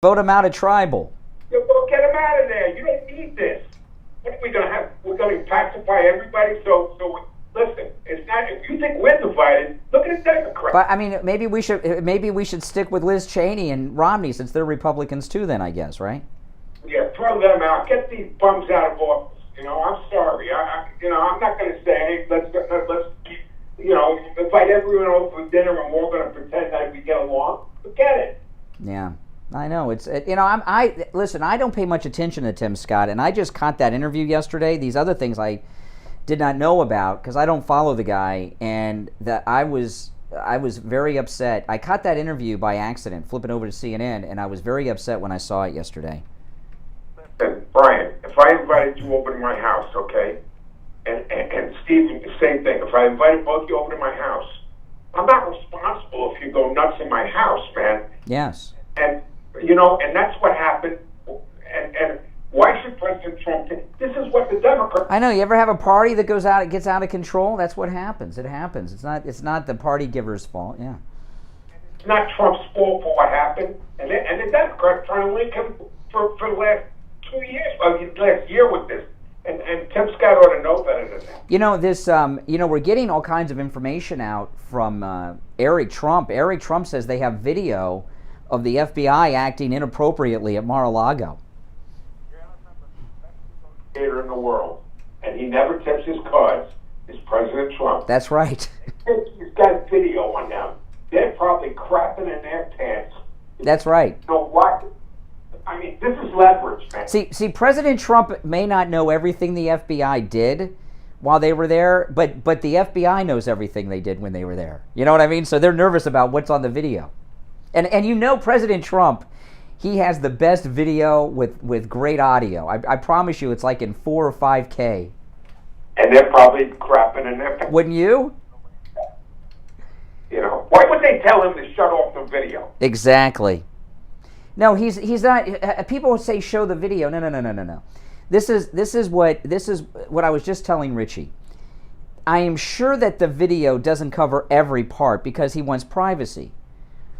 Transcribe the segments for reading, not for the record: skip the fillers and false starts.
Vote him out of tribal. Well, get him out of there. You don't need this. What are we going to have? We're going to pacify everybody? So listen, it's not, if you think we're divided, look at the Democrats. But I mean, maybe we should stick with Liz Cheney and Romney since they're Republicans too. Then I guess, right? Yeah, throw them out. Get these bums out of office. I'm sorry. I'm not going to say, hey, let's keep, invite everyone over for dinner and we're all going to pretend that we get along. Forget it. Yeah, I know. Listen, I don't pay much attention to Tim Scott, and I just caught that interview yesterday. These other things I did not know about because I don't follow the guy, and that I was very upset. I caught that interview by accident, flipping over to CNN, and I was very upset when I saw it yesterday. Brian, if I invited you over to my house, okay, and Steve, the same thing. If I invited both of you over to my house, I'm not responsible if you go nuts in my house, man. Yes. And and that's what happened. And why should President Trump? This is what the Democrats. I know. You ever have a party that gets out of control? That's what happens. It happens. It's not the party giver's fault. Yeah. It's not Trump's fault for what happened, and the Democrats trying to link him for the last 2 years, last year with this. And Tim Scott ought to know better than that. This. We're getting all kinds of information out from Eric Trump. Eric Trump says they have video of the FBI acting inappropriately at Mar-a-Lago. In the world, and he never tips his cards, is President Trump. That's right. He's got video on them. They're probably crapping in their pants. That's right. You know what? I mean, this is leverage, man. See, President Trump may not know everything the FBI did while they were there, but the FBI knows everything they did when they were there. You know what I mean? So they're nervous about what's on the video. And President Trump, he has the best video with great audio. I promise you, it's like in 4 or 5K. And they're probably crapping in their pants. Wouldn't you? Why would they tell him to shut off the video? Exactly. No, he's not. People say show the video. No. This is what I was just telling Richie. I am sure that the video doesn't cover every part because he wants privacy,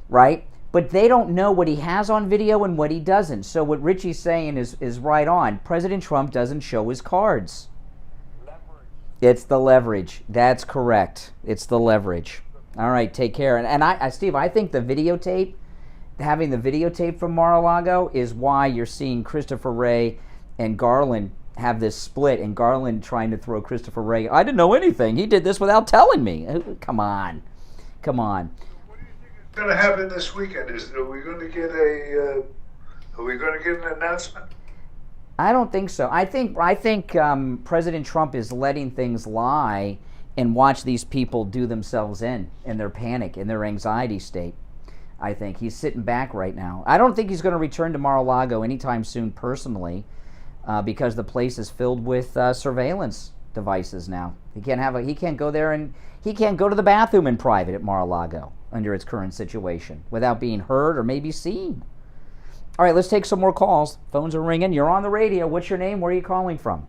right? But they don't know what he has on video and what he doesn't. So what Richie's saying is right on. President Trump doesn't show his cards. Leverage. It's the leverage. That's correct. It's the leverage. All right, take care. And Steve, I think having the videotape from Mar-a-Lago is why you're seeing Christopher Wray and Garland have this split, and Garland trying to throw Christopher Wray. I didn't know anything. He did this without telling me. Come on. What do you think is going to happen this weekend? Are we going to get an announcement? I don't think so. I think President Trump is letting things lie and watch these people do themselves in their panic, in their anxiety state. I think he's sitting back right now. I don't think he's going to return to Mar-a-Lago anytime soon personally because the place is filled with surveillance devices now. He can't go there, and he can't go to the bathroom in private at Mar-a-Lago under its current situation without being heard or maybe seen. All right, let's take some more calls. Phones are ringing. You're on the radio. What's your name? Where are you calling from?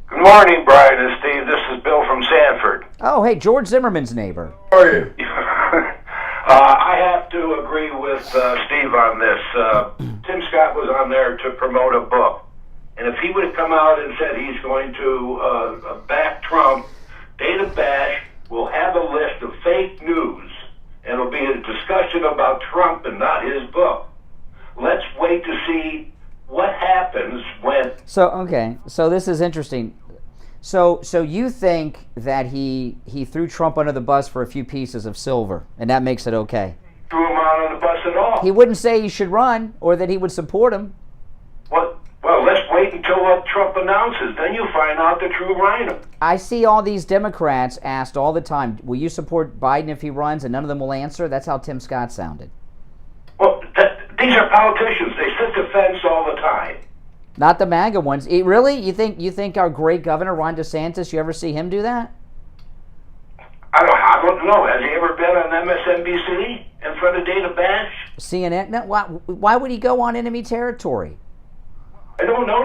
Good morning, Brian and Steve. This is Bill from Sanford. Oh, hey, George Zimmerman's neighbor. How are you? I have to agree with Steve on this. Tim Scott was on there to promote a book. And if he would have come out and said he's going to back Trump, Dana Bash will have a list of fake news. And it'll be a discussion about Trump and not his book. Let's wait to see what happens when... So this is interesting. So you think that he threw Trump under the bus for a few pieces of silver, and that makes it okay? Threw him out on the bus at all. He wouldn't say he should run or that he would support him. Well, let's wait until what Trump announces. Then you'll find out the true lineup. I see all these Democrats asked all the time, will you support Biden if he runs? And none of them will answer. That's how Tim Scott sounded. Well, these are politicians. They sit the fence all the time. Not the MAGA ones. Really? You think our great governor, Ron DeSantis, you ever see him do that? I don't know. Has he ever been on MSNBC in front of Dana Bash? CNN? No, why would he go on enemy territory? I don't know.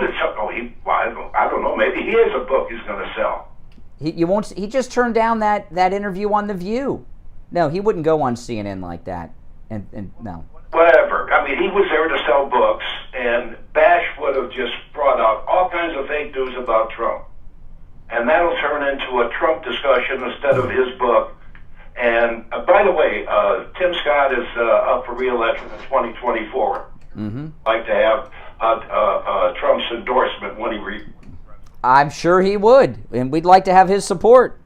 I don't know. Maybe he has a book he's going to sell. He just turned down that interview on The View. No, he wouldn't go on CNN like that. And no. Whatever. I mean, he was there to sell books, and Bash would have just brought out all kinds of fake news about Trump. And that'll turn into a Trump discussion instead of his book. And by the way, Tim Scott is up for re-election in 2024. Mm-hmm. Like to have Trump's endorsement when he I'm sure he would, and we'd like to have his support.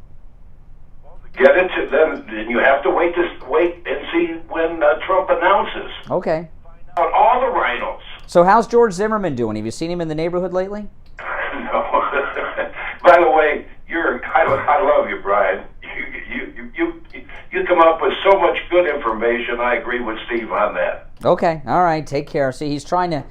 get it to then you have to wait and see when Trump announces. Okay. About all the rhinos. So how's George Zimmerman doing? Have you seen him in the neighborhood lately? No. By the way, I love you, Brian. You come up with so much good information. I agree with Steve on that. Okay. All right. Take care. See, he's trying to,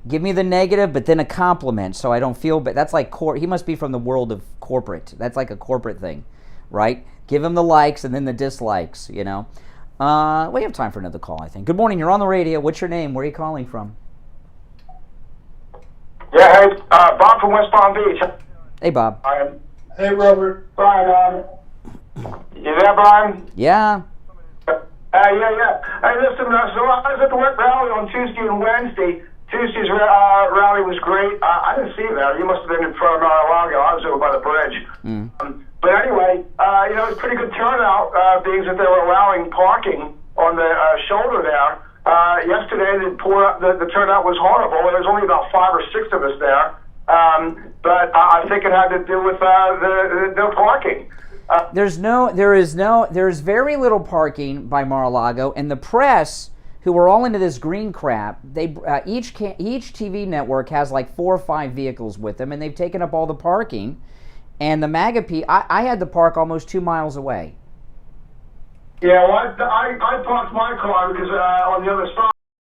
give me the negative, but then a compliment, so I don't feel. But that's like he must be from the world of corporate. That's like a corporate thing, right? Give him the likes and then the dislikes. We have time for another call, I think. Good morning. You're on the radio. What's your name? Where are you calling from? Yeah, hey, Bob from West Palm Beach. Hey, Bob. Hey, Robert. Brian, you there, Brian? Yeah. Yeah. Hey, listen, so I was at the work rally on Tuesday and Wednesday. Tuesday's rally was great. I didn't see you there. You must have been in front of Mar-a-Lago. I was over by the bridge. But anyway, it was a pretty good turnout, being that they were allowing parking on the shoulder there. Yesterday, the turnout was horrible. There was only about 5 or 6 of us there. But I think it had to do with the no parking. There is very little parking by Mar-a-Lago, and the press, who are all into this green crap, each TV network has like 4 or 5 vehicles with them, and they've taken up all the parking. And the MAGA I had to park almost 2 miles away. Yeah, well, I parked my car because on the other side.